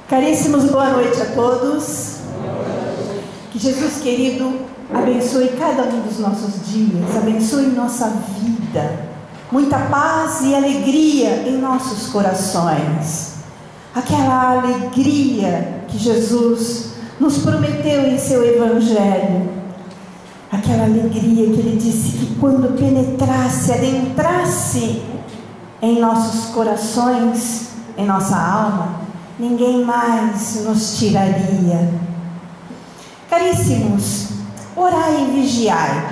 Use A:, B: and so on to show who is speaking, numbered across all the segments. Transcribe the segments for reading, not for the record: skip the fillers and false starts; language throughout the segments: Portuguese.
A: Caríssimos, boa noite a todos. Que Jesus querido abençoe cada um dos nossos dias, abençoe nossa vida, muita paz e alegria em nossos corações. Aquela alegria que Jesus nos prometeu em seu Evangelho, aquela alegria que Ele disse que quando penetrasse, adentrasse em nossos corações, em nossa alma, ninguém mais nos tiraria. Caríssimos, orai e vigiai.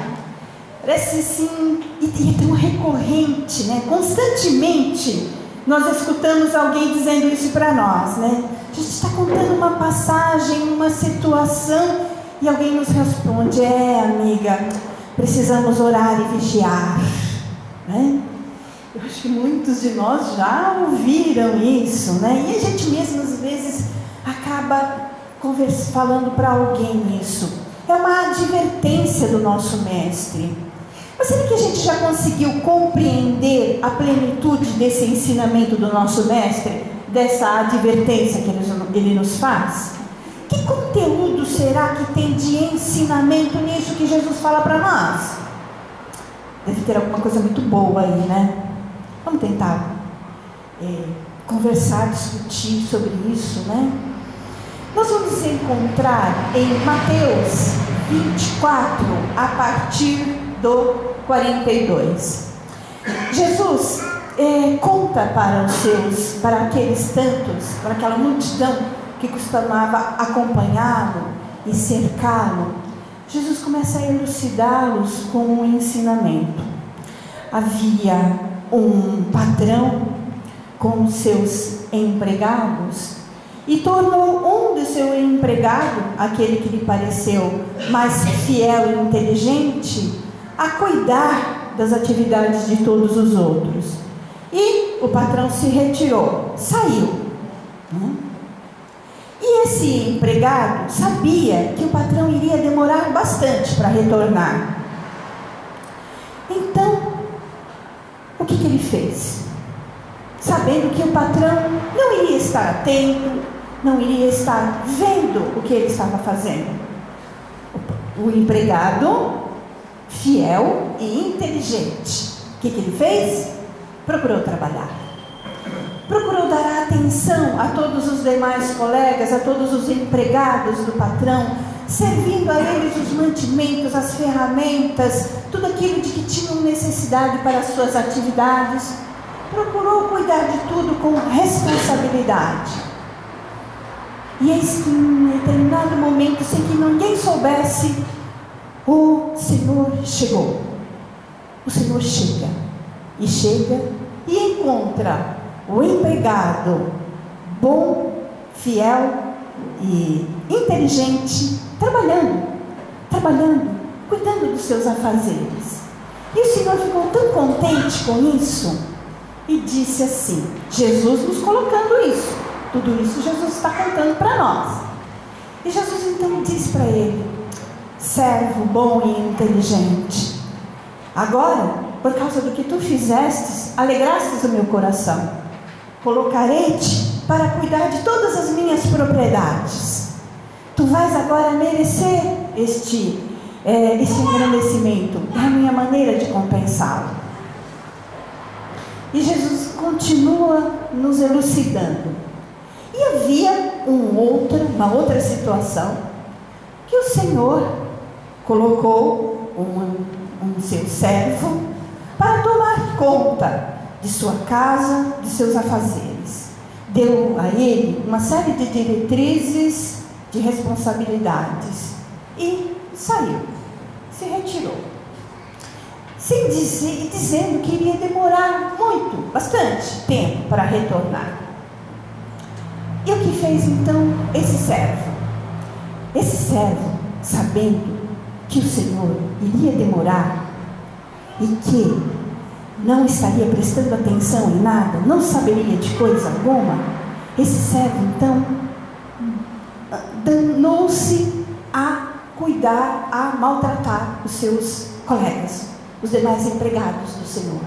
A: Parece assim, e é tão recorrente, né? Constantemente nós escutamos alguém dizendo isso para nós, né? A gente está contando uma passagem, uma situação, e alguém nos responde: amiga, precisamos orar e vigiar, né? Eu acho que muitos de nós já ouviram isso, né? E a gente mesmo às vezes acaba falando para alguém isso. É uma advertência do nosso mestre. Mas será que a gente já conseguiu compreender a plenitude desse ensinamento do nosso mestre, dessa advertência que ele nos faz? Que conteúdo será que tem de ensinamento nisso que Jesus fala para nós? Deve ter alguma coisa muito boa aí, né? Vamos tentar conversar, discutir sobre isso, né? Nós vamos encontrar em Mateus 24, a partir do 42. Jesus conta para aqueles tantos, para aquela multidão que costumava acompanhá-lo e cercá-lo. Jesus começa a elucidá-los com um ensinamento. Havia um patrão com seus empregados e tornou um do seu empregado, aquele que lhe pareceu mais fiel e inteligente, a cuidar das atividades de todos os outros. E o patrão se retirou, saiu. E esse empregado sabia que o patrão iria demorar bastante para retornar. Então, o que ele fez? Sabendo que o patrão não iria estar atento, não iria estar vendo o que ele estava fazendo, o empregado, fiel e inteligente, o que ele fez? Procurou trabalhar. Procurou dar atenção a todos os demais colegas, a todos os empregados do patrão, servindo a eles os mantimentos, as ferramentas, tudo aquilo de que tinham necessidade para as suas atividades. Procurou cuidar de tudo com responsabilidade. E eis que em determinado momento, sem que ninguém soubesse, o Senhor chegou. O Senhor chega e encontra o empregado bom, fiel e inteligente, trabalhando, cuidando dos seus afazeres. E o Senhor ficou tão contente com isso e disse assim, Jesus nos colocando isso, tudo isso Jesus está contando para nós. E Jesus então diz para ele: servo bom e inteligente, agora, por causa do que tu fizestes, alegrastes o meu coração. Colocarei-te para cuidar de todas as minhas propriedades. Tu vais agora merecer este engrandecimento. É a minha maneira de compensá-lo. E Jesus continua nos elucidando. E havia uma outra situação que o Senhor colocou um seu servo para tomar conta de sua casa, de seus afazeres. Deu a ele uma série de diretrizes, de responsabilidades e saiu, se retirou, sem dizer, dizendo que iria demorar bastante tempo para retornar. E o que fez então esse servo? Esse servo, sabendo que o Senhor iria demorar e que não estaria prestando atenção em nada, não saberia de coisa alguma, esse servo então danou-se a cuidar, a maltratar os seus colegas, os demais empregados do Senhor.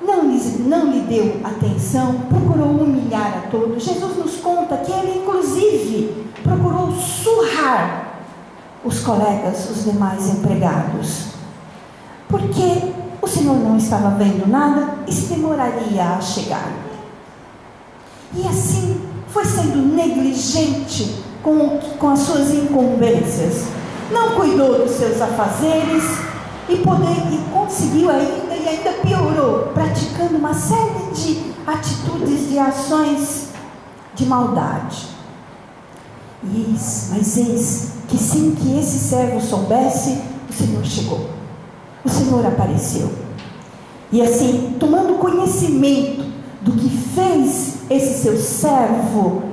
A: Não não lhe deu atenção, procurou humilhar a todos. Jesus nos conta que ele, inclusive, procurou surrar os colegas, os demais empregados, porque o Senhor não estava vendo nada e se demoraria a chegar. E assim foi sendo negligente com as suas incumbências. Não cuidou dos seus afazeres e conseguiu ainda piorou, praticando uma série de atitudes, de ações de maldade. Mas eis que sem que esse servo soubesse, o Senhor chegou. O Senhor apareceu. E assim, tomando conhecimento do que fez esse seu servo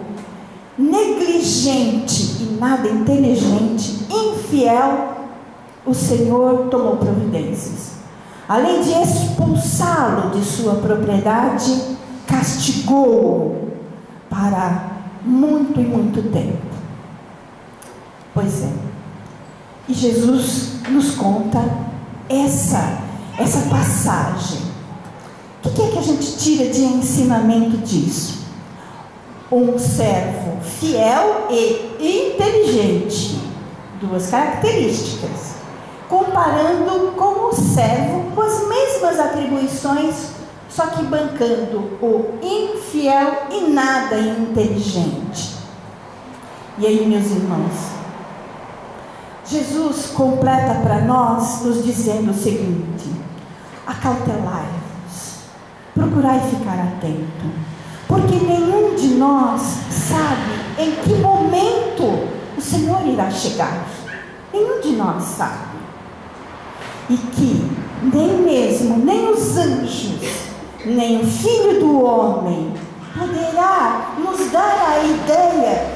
A: negligente e nada inteligente, infiel, o Senhor tomou providências. Além de expulsá-lo de sua propriedade, castigou-o para muito e muito tempo. Pois é. E Jesus nos conta essa passagem. O que é que a gente tira de ensinamento disso? Um servo fiel e inteligente, duas características, comparando com o servo com as mesmas atribuições, só que bancando o infiel e nada inteligente. E aí, meus irmãos, Jesus completa para nós nos dizendo o seguinte: acautelai-vos, procurai ficar atento, porque nenhum de nós sabe em que momento o Senhor irá chegar. Nenhum de nós sabe. E que nem os anjos, nem o Filho do Homem poderá nos dar a ideia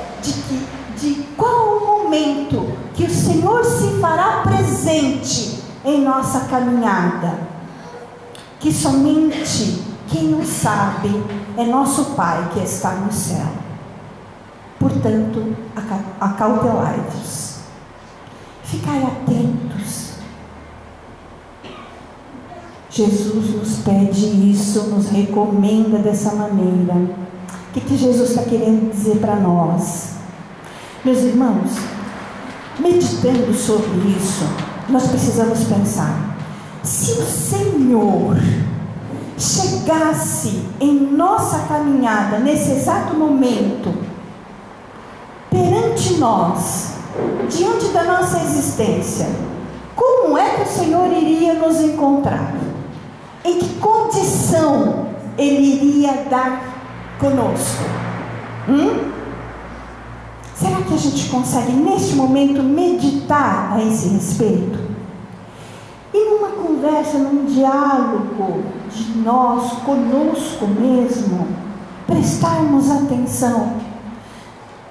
A: de qual o momento que o Senhor se fará presente em nossa caminhada. Que somente quem o sabe é nosso Pai que está no céu. Portanto, acautelai-vos, ficai atentos. Jesus nos pede isso, nos recomenda dessa maneira. O que Jesus está querendo dizer para nós? Meus irmãos, meditando sobre isso, nós precisamos pensar: se o Senhor chegasse em nossa caminhada, nesse exato momento, perante nós, diante da nossa existência, como é que o Senhor iria nos encontrar? Em que condição Ele iria dar conosco? Será que a gente consegue, neste momento, meditar a esse respeito? E numa conversa, num diálogo de nós, conosco mesmo, prestarmos atenção.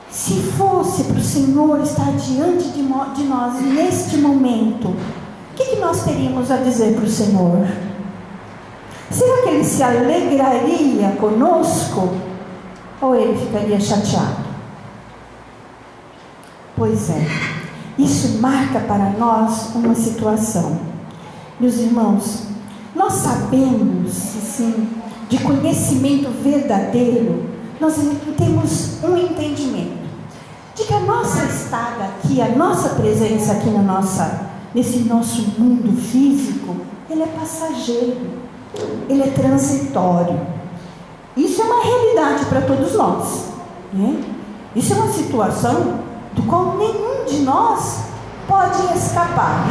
A: Se fosse para o Senhor estar diante de nós neste momento, o que nós teríamos a dizer para o Senhor? Será que Ele se alegraria conosco? Ou Ele ficaria chateado? Pois é, isso marca para nós uma situação. Meus irmãos, nós sabemos, sim, de conhecimento verdadeiro, nós temos um entendimento de que a nossa estada aqui, a nossa presença aqui nesse nosso mundo físico, ele é passageiro, ele é transitório. Isso é uma realidade para todos nós, né? Isso é uma situação do qual nenhum de nós pode escapar.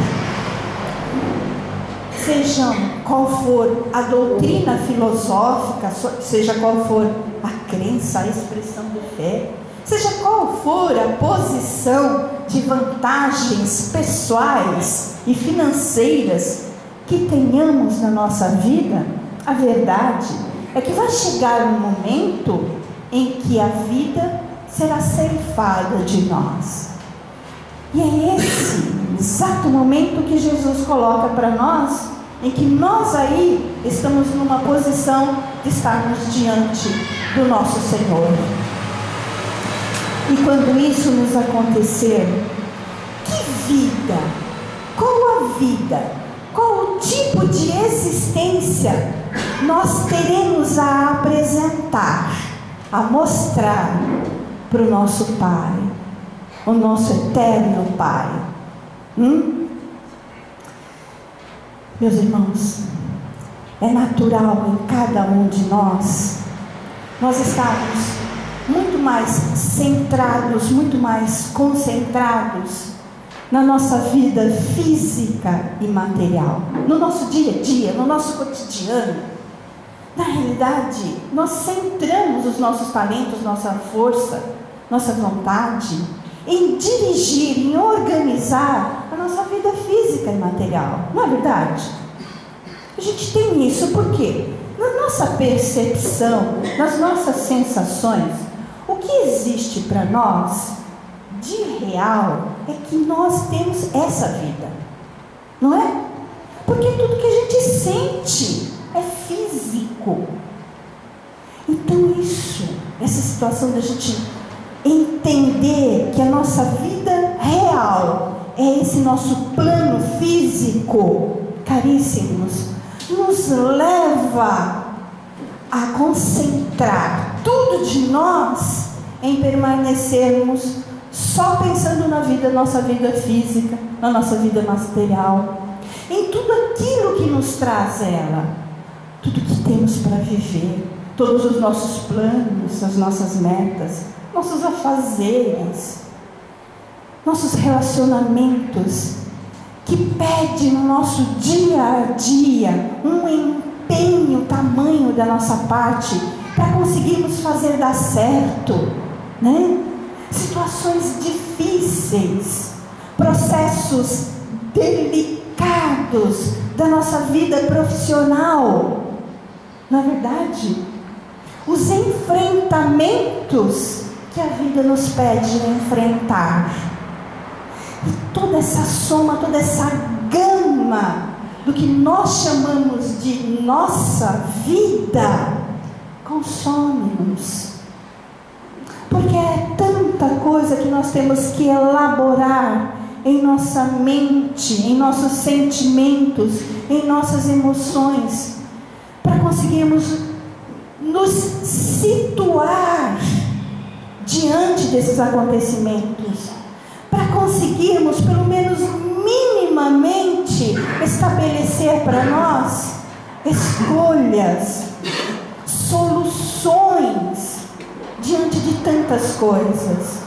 A: Seja qual for a doutrina filosófica, seja qual for a crença, a expressão de fé, seja qual for a posição de vantagens pessoais e financeiras que tenhamos na nossa vida, a verdade é que vai chegar um momento em que a vida será ceifada de nós. E é esse exato momento que Jesus coloca para nós, em que nós aí estamos numa posição de estarmos diante do nosso Senhor. E quando isso nos acontecer, que vida? Qual a vida? Qual o tipo de existência nós teremos a apresentar, a mostrar para o nosso Pai, o nosso eterno Pai. Meus irmãos, é natural em cada um de nós estarmos muito mais centrados, muito mais concentrados na nossa vida física e material, no nosso dia a dia, no nosso cotidiano. Na realidade, nós centramos os nossos talentos, nossa força, nossa vontade em dirigir, em organizar a nossa vida física e material. Não é verdade? A gente tem isso porque na nossa percepção, nas nossas sensações, o que existe para nós de real é que nós temos essa vida, não é? Porque tudo que a gente sente é físico. Então essa situação da gente entender que a nossa vida real é esse nosso plano físico, caríssimos, nos leva a concentrar tudo de nós em permanecermos só pensando na vida, nossa vida física, na nossa vida material, em tudo aquilo que nos traz ela, tudo que temos para viver, todos os nossos planos, as nossas metas, nossos afazeres, nossos relacionamentos, que pede no nosso dia a dia um empenho tamanho da nossa parte para conseguirmos fazer dar certo, né? Situações difíceis, processos delicados da nossa vida profissional, não é verdade? Os enfrentamentos que a vida nos pede enfrentar. E toda essa soma, toda essa gama do que nós chamamos de nossa vida consome-nos. Porque é tanta coisa que nós temos que elaborar em nossa mente, em nossos sentimentos, em nossas emoções, para conseguirmos nos situar diante desses acontecimentos, para conseguirmos, pelo menos minimamente, estabelecer para nós escolhas, soluções diante de tantas coisas.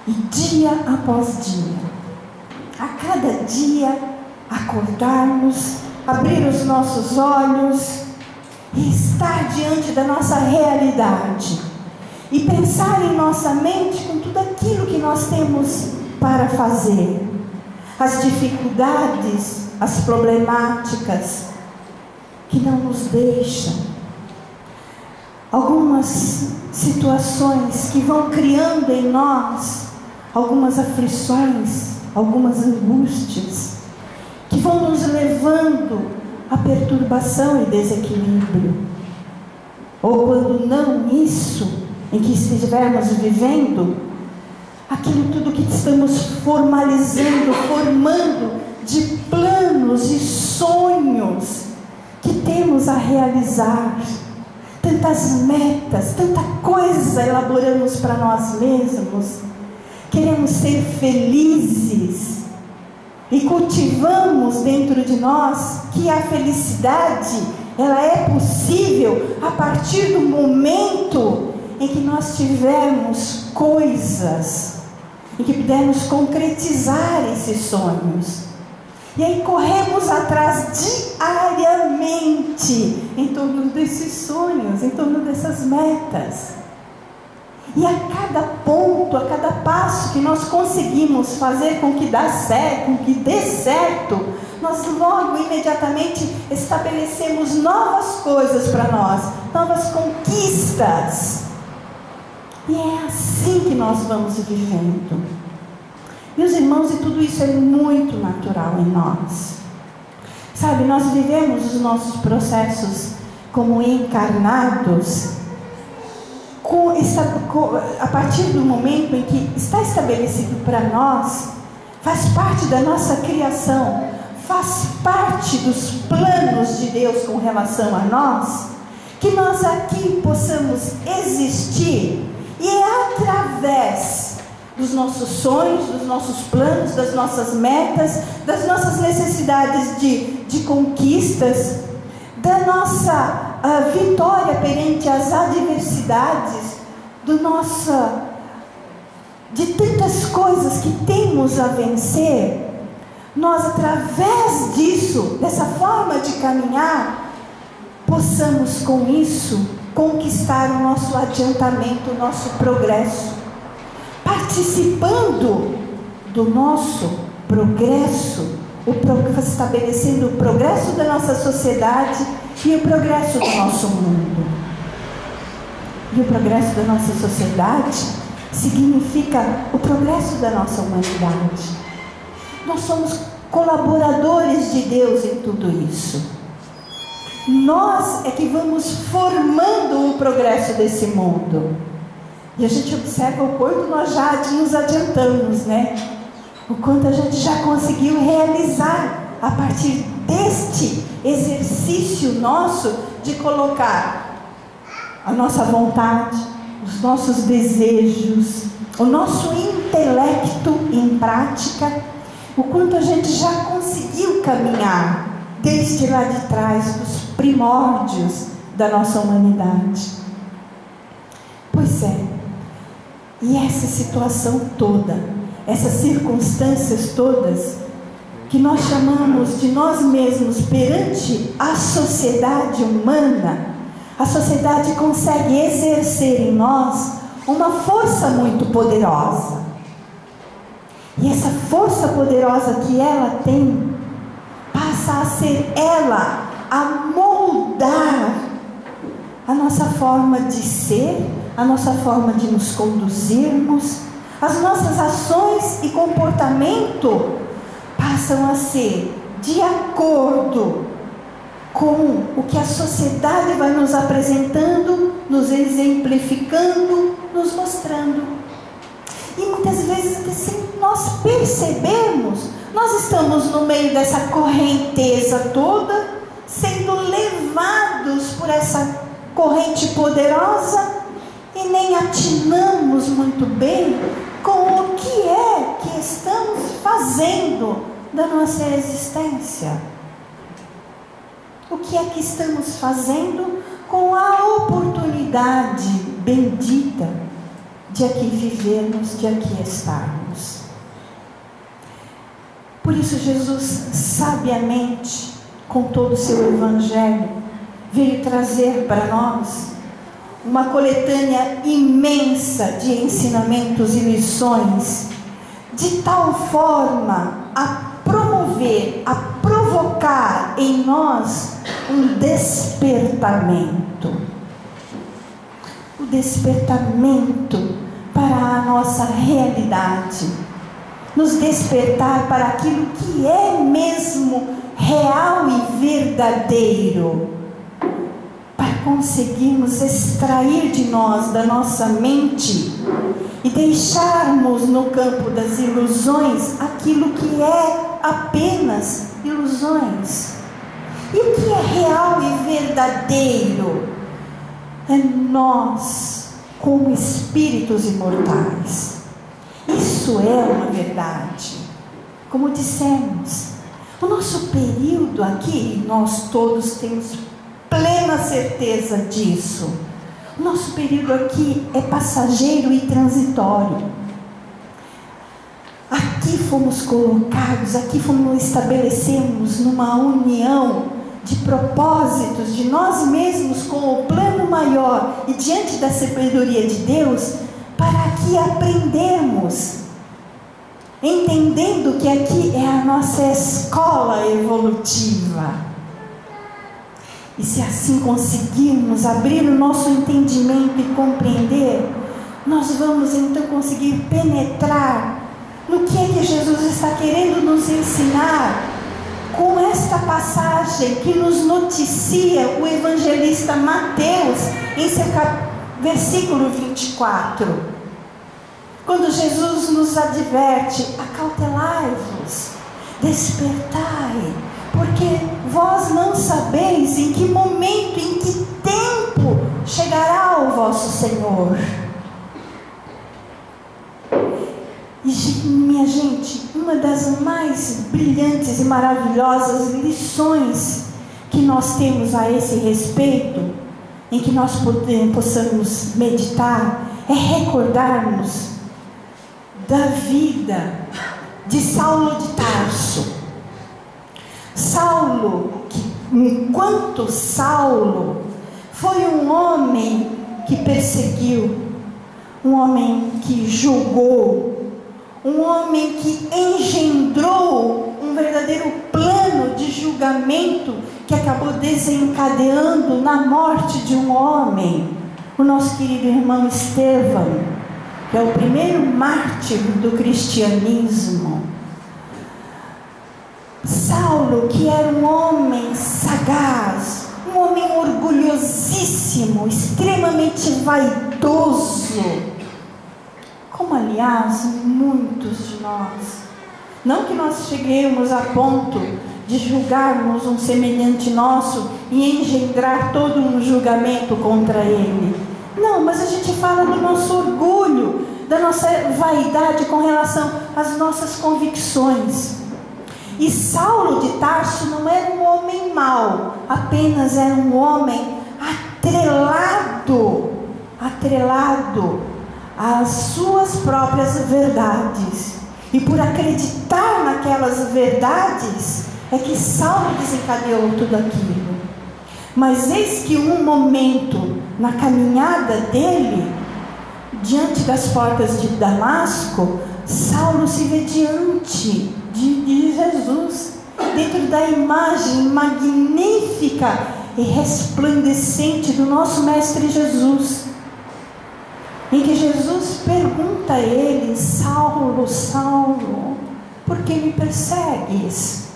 A: E dia após dia, a cada dia, acordarmos, abrir os nossos olhos e estar diante da nossa realidade e pensar em nossa mente com tudo aquilo que nós temos para fazer, as dificuldades, as problemáticas que não nos deixam, algumas situações que vão criando em nós algumas aflições, algumas angústias, que vão nos levando a perturbação e desequilíbrio, ou quando não isso, em que estivermos vivendo, aquilo tudo que estamos formalizando, formando de planos e sonhos que temos a realizar, tantas metas, tanta coisa elaboramos para nós mesmos, queremos ser felizes e cultivamos dentro de nós que a felicidade, ela é possível a partir do momento em que nós tivermos coisas, em que pudermos concretizar esses sonhos. E aí corremos atrás diariamente em torno desses sonhos, em torno dessas metas. E a cada ponto, a cada passo que nós conseguimos fazer com que dê certo, nós logo, imediatamente, estabelecemos novas coisas para nós, novas conquistas. E é assim que nós vamos vivendo. Meus irmãos, e tudo isso é muito natural em nós. Sabe, nós vivemos os nossos processos como encarnados, a partir do momento em que está estabelecido para nós, faz parte da nossa criação, faz parte parte dos planos de Deus com relação a nós, que nós aqui possamos existir, e é através dos nossos sonhos, dos nossos planos, das nossas metas, das nossas necessidades de conquistas, da nossa vitória perante as adversidades, de tantas coisas que temos a vencer. Nós, através disso, dessa forma de caminhar, possamos com isso conquistar o nosso adiantamento, o nosso progresso, participando do nosso progresso, estabelecendo o progresso da nossa sociedade e o progresso do nosso mundo. E o progresso da nossa sociedade significa o progresso da nossa humanidade. Nós somos colaboradores de Deus em tudo isso. Nós é que vamos formando o progresso desse mundo. E a gente observa o quanto nós já nos adiantamos, né? O quanto a gente já conseguiu realizar a partir deste exercício nosso de colocar a nossa vontade, os nossos desejos, o nosso intelecto em prática, o quanto a gente já conseguiu caminhar desde lá de trás, dos primórdios da nossa humanidade. Pois é, e essa situação toda, essas circunstâncias todas, que nós chamamos de nós mesmos perante a sociedade humana, a sociedade consegue exercer em nós uma força muito poderosa. E essa força poderosa que ela tem, passa a ser ela a moldar a nossa forma de ser, a nossa forma de nos conduzirmos, as nossas ações e comportamento passam a ser de acordo com o que a sociedade vai nos apresentando, nos exemplificando, nos mostrando. E muitas vezes, sem nós percebermos, nós estamos no meio dessa correnteza toda, sendo levados por essa corrente poderosa, e nem atinamos muito bem com o que é que estamos fazendo da nossa existência. O que é que estamos fazendo com a oportunidade bendita de aqui vivermos, de aqui estarmos. Por isso Jesus, sabiamente, com todo o seu evangelho, veio trazer para nós uma coletânea imensa de ensinamentos e lições, de tal forma a promover, a provocar em nós um despertamento. O despertamento para a nossa realidade. Nos despertar para aquilo que é mesmo real e verdadeiro. Para conseguirmos extrair de nós, da nossa mente, e deixarmos no campo das ilusões aquilo que é apenas ilusões. E o que é real e verdadeiro? É nós, como espíritos imortais. Isso é uma verdade. Como dissemos, o nosso período aqui, nós todos temos plena certeza disso. O nosso período aqui é passageiro e transitório. Aqui fomos colocados, aqui estabelecemos numa união de propósitos de nós mesmos com o plano maior e diante da sabedoria de Deus, para aqui aprendermos, entendendo que aqui é a nossa escola evolutiva. E se assim conseguirmos abrir o nosso entendimento e compreender, nós vamos então conseguir penetrar no que é que Jesus está querendo nos ensinar com esta passagem que nos noticia o evangelista Mateus em seu versículo 24. Quando Jesus nos adverte: acautelai-vos, despertai, porque sabeis em que momento, em que tempo chegará o vosso Senhor. E, minha gente, uma das mais brilhantes e maravilhosas lições que nós temos a esse respeito, em que nós possamos meditar, é recordarmos da vida de Saulo de Tarso. Saulo, enquanto Saulo, foi um homem que perseguiu, um homem que julgou, um homem que engendrou um verdadeiro plano de julgamento que acabou desencadeando na morte de um homem, o nosso querido irmão Estevão, que é o primeiro mártir do cristianismo. Saulo, que era um homem sagaz, um homem orgulhosíssimo, extremamente vaidoso, como aliás muitos de nós. Não que nós cheguemos a ponto de julgarmos um semelhante nosso e engendrar todo um julgamento contra ele. Não, mas a gente fala do nosso orgulho, da nossa vaidade com relação às nossas convicções. E Saulo de Tarso não era um homem mau, apenas era um homem atrelado às suas próprias verdades. E por acreditar naquelas verdades, é que Saulo desencadeou tudo aquilo. Mas eis que um momento na caminhada dele, diante das portas de Damasco, Saulo se vê diante de Jesus, dentro da imagem magnífica e resplandecente do nosso Mestre Jesus, em que Jesus pergunta a ele: Saulo, Saulo, por que me persegues?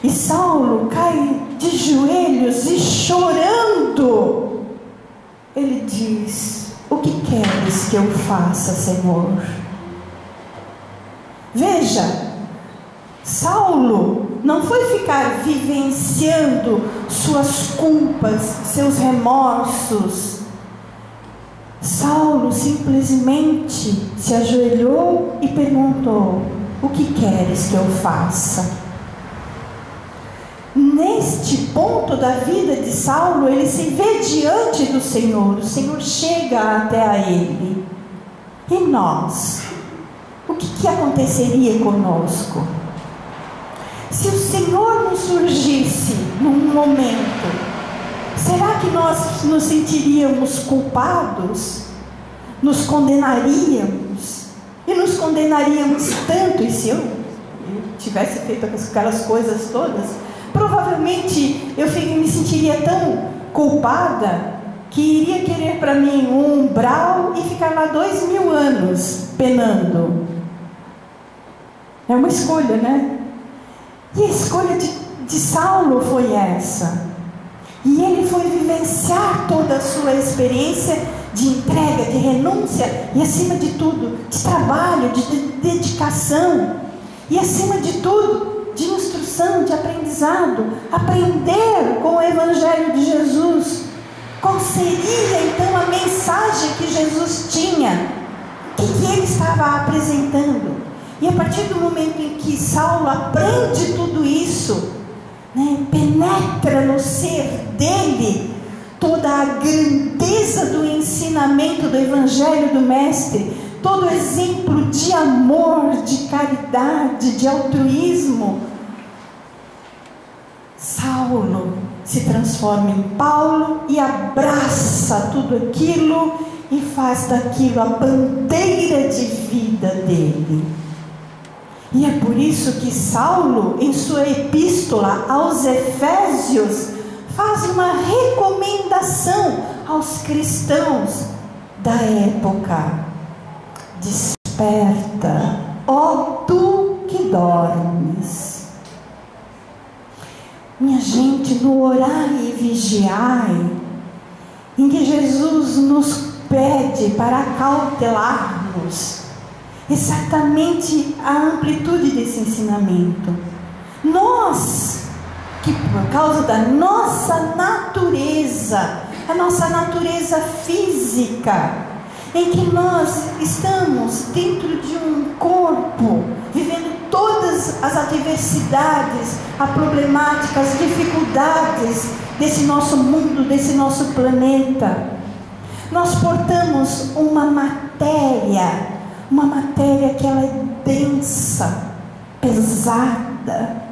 A: E Saulo cai de joelhos e chorando, ele diz: o que queres que eu faça, Senhor? Veja, Saulo não foi ficar vivenciando suas culpas, seus remorsos. Saulo simplesmente se ajoelhou e perguntou: o que queres que eu faça? Neste ponto da vida de Saulo, ele se vê diante do Senhor. O Senhor chega até a ele. E nós? O que aconteceria conosco? Se o Senhor nos surgisse num momento, será que nós nos sentiríamos culpados? Nos condenaríamos? E nos condenaríamos tanto? E se eu tivesse feito aquelas coisas todas, provavelmente eu me sentiria tão culpada que iria querer para mim um umbral e ficar lá 2000 anos penando. É uma escolha, né? E a escolha de Saulo foi essa. E ele foi vivenciar toda a sua experiência de entrega, de renúncia e, acima de tudo, de trabalho, de dedicação e, acima de tudo, de instrução, de aprendizado. Aprender com o Evangelho de Jesus. Qual seria então a mensagem que Jesus tinha? O que ele estava apresentando? E a partir do momento em que Saulo aprende tudo isso, penetra no ser dele toda a grandeza do ensinamento do Evangelho do Mestre, todo o exemplo de amor, de caridade, de altruísmo, Saulo se transforma em Paulo e abraça tudo aquilo e faz daquilo a bandeira de vida dele. E é por isso que Saulo, em sua epístola aos Efésios, faz uma recomendação aos cristãos da época: desperta, ó tu que dormes. Minha gente, no orar e vigiai, em que Jesus nos pede para cautelarmos exatamente a amplitude desse ensinamento. Nós que por causa da nossa natureza, a nossa natureza física, em que nós estamos dentro de um corpo, vivendo todas as adversidades, as problemáticas, as dificuldades desse nosso mundo, desse nosso planeta. Nós portamos uma matéria que ela é densa, pesada.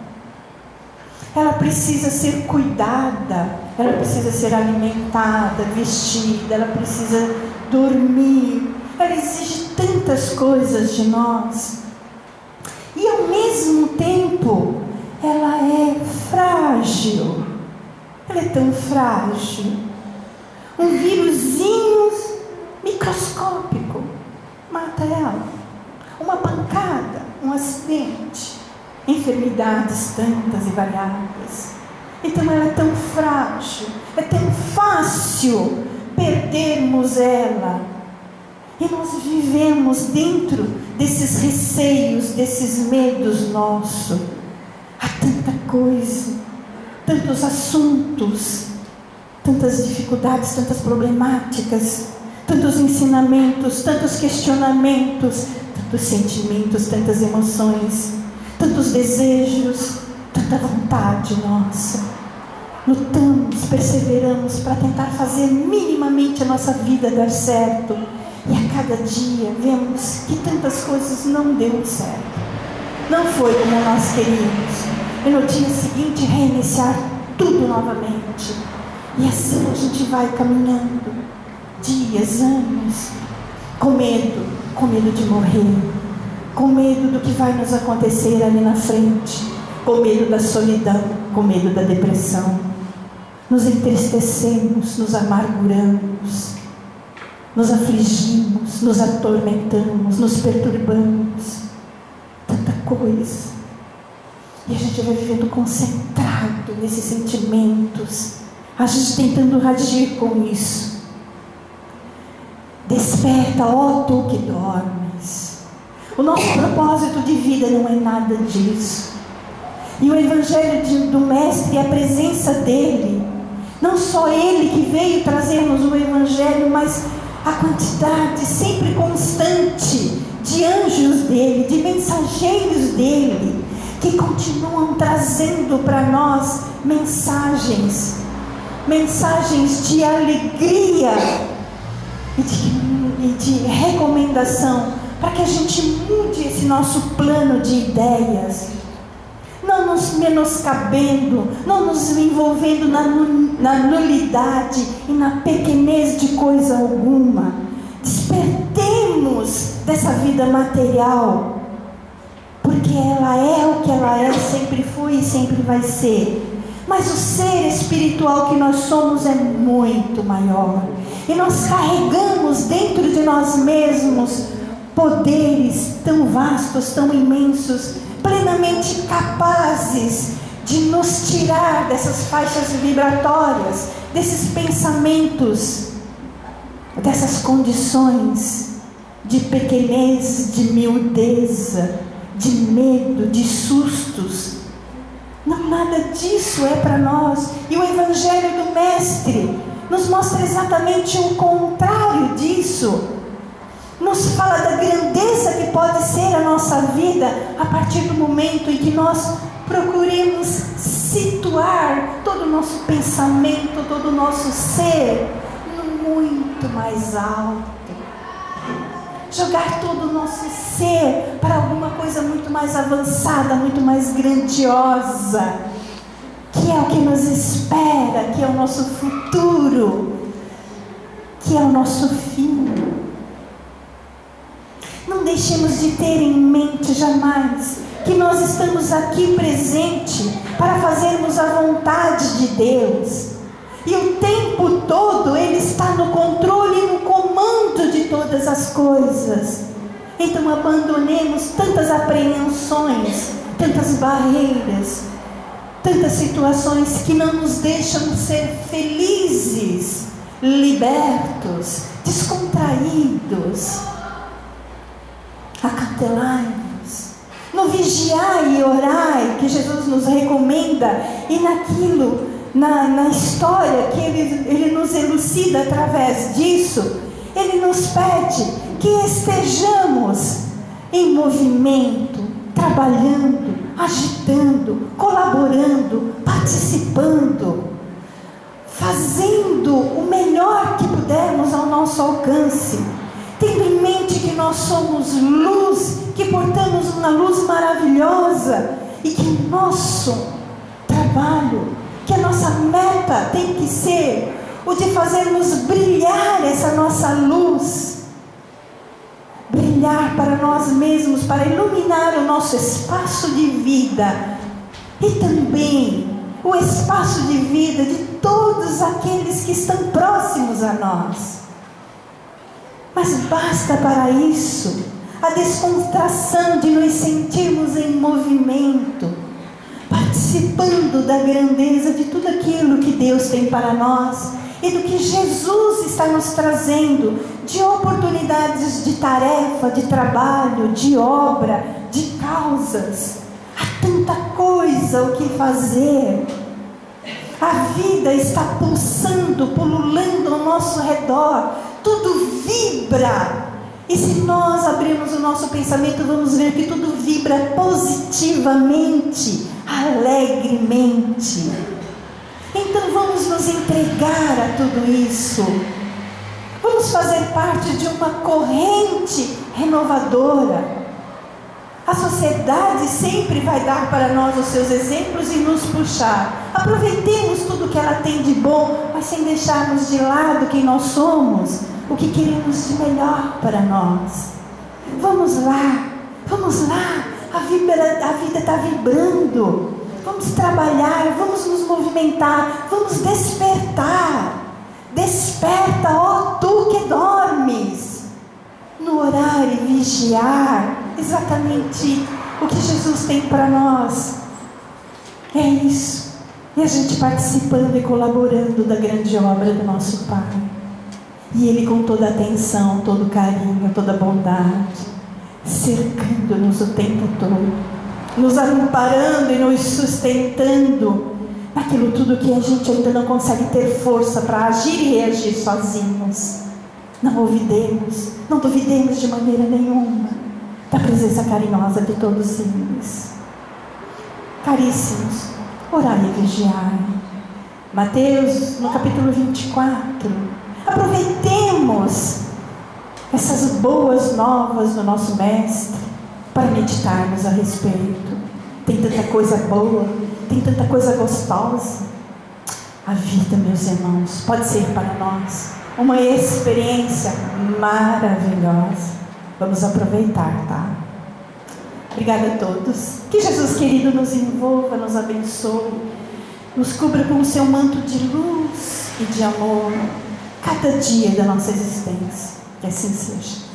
A: Ela precisa ser cuidada, ela precisa ser alimentada, vestida, ela precisa dormir. Ela exige tantas coisas de nós. E ao mesmo tempo, ela é frágil. Ela é tão frágil. Um vírusinho microscópico mata ela. Uma pancada, um acidente, enfermidades tantas e variadas. Então ela é tão frágil, é tão fácil perdermos ela. E nós vivemos dentro desses receios, desses medos nossos. Há tanta coisa, tantos assuntos, tantas dificuldades, tantas problemáticas, tantos ensinamentos, tantos questionamentos, tantos sentimentos, tantas emoções, tantos desejos, tanta vontade nossa. Lutamos, perseveramos para tentar fazer minimamente a nossa vida dar certo. E a cada dia vemos que tantas coisas não deu certo. Não foi como nós queríamos. E no dia seguinte reiniciar tudo novamente. E assim a gente vai caminhando dias, anos, com medo de morrer, com medo do que vai nos acontecer ali na frente, com medo da solidão, com medo da depressão. Nos entristecemos, nos amarguramos, nos afligimos, nos atormentamos, nos perturbamos. Tanta coisa. E a gente vai vivendo concentrado nesses sentimentos, a gente tentando agir com isso. Desperta, ó tu que dormes. O nosso propósito de vida não é nada disso. E o Evangelho do Mestre, a presença dele, não só ele que veio trazer-nos o Evangelho, mas a quantidade sempre constante de anjos dele, de mensageiros dele, que continuam trazendo para nós mensagens de alegria e de recomendação, para que a gente mude esse nosso plano de ideias, não nos menoscabendo, não nos envolvendo na nulidade e na pequenez de coisa alguma. Despertemos dessa vida material, porque ela é o que ela é, sempre foi e sempre vai ser. Mas o ser espiritual que nós somos é muito maior. E nós carregamos dentro de nós mesmos poderes tão vastos, tão imensos, plenamente capazes de nos tirar dessas faixas vibratórias, desses pensamentos, dessas condições de pequenez, de miudeza, de medo, de sustos. Não, nada disso é para nós. E o Evangelho do Mestre nos mostra exatamente o contrário disso. Nos fala da grandeza que pode ser a nossa vida a partir do momento em que nós procuremos situar todo o nosso pensamento, todo o nosso ser no muito mais alto. Jogar todo o nosso ser para alguma coisa muito mais avançada, muito mais grandiosa, que é o que nos espera, que é o nosso futuro, que é o nosso fim. Não deixemos de ter em mente jamais que nós estamos aqui presente para fazermos a vontade de Deus. E o tempo todo Ele está no controle e no comando de todas as coisas. Então abandonemos tantas apreensões, tantas barreiras, tantas situações que não nos deixam ser felizes, libertos, descontraídos. Acautelai-nos. no vigiar e orar que Jesus nos recomenda, e naquilo, na história que Ele nos elucida através disso, Ele nos pede que estejamos em movimento, trabalhando, agitando, colaborando, participando, fazendo o melhor que pudermos ao nosso alcance, tendo em mente que nós somos luz, que portamos uma luz maravilhosa, e que o nosso trabalho, que a nossa meta tem que ser o de fazermos brilhar essa nossa luz, brilhar para nós mesmos, para iluminar o nosso espaço de vida, e também o espaço de vida de todos aqueles que estão próximos a nós. Mas basta para isso a descontração de nos sentirmos em movimento, participando da grandeza de tudo aquilo que Deus tem para nós e do que Jesus está nos trazendo, de oportunidades de tarefa, de trabalho, de obra, de causas. Há tanta coisa o que fazer. A vida está pulsando, pululando ao nosso redor, tudo vibra. E se nós abrirmos o nosso pensamento, vamos ver que tudo vibra positivamente, alegremente. Então vamos nos entregar a tudo isso. Vamos fazer parte de uma corrente renovadora. A sociedade sempre vai dar para nós os seus exemplos e nos puxar. Aproveitemos tudo que ela tem de bom, mas sem deixarmos de lado quem nós somos, o que queremos de melhor para nós. Vamos lá, a vida está vibrando. Vamos trabalhar, vamos nos movimentar, vamos despertar. Desperta, ó tu que dormes, no orar e vigiar. Exatamente o que Jesus tem para nós é isso, e a gente participando e colaborando da grande obra do nosso Pai, e Ele com toda a atenção, todo o carinho, toda a bondade, cercando-nos o tempo todo, nos amparando e nos sustentando naquilo tudo que a gente ainda não consegue ter força para agir e reagir sozinhos. Não ouvidemos, não duvidemos de maneira nenhuma da presença carinhosa de todos eles. Caríssimos, orai e vigiai. Mateus, no capítulo 24. Aproveitemos essas boas novas do nosso Mestre para meditarmos a respeito. Tem tanta coisa boa, tem tanta coisa gostosa. A vida, meus irmãos, pode ser para nós uma experiência maravilhosa. Vamos aproveitar, tá? Obrigada a todos. Que Jesus querido nos envolva, nos abençoe, nos cubra com o seu manto de luz e de amor cada dia da nossa existência. Que assim seja.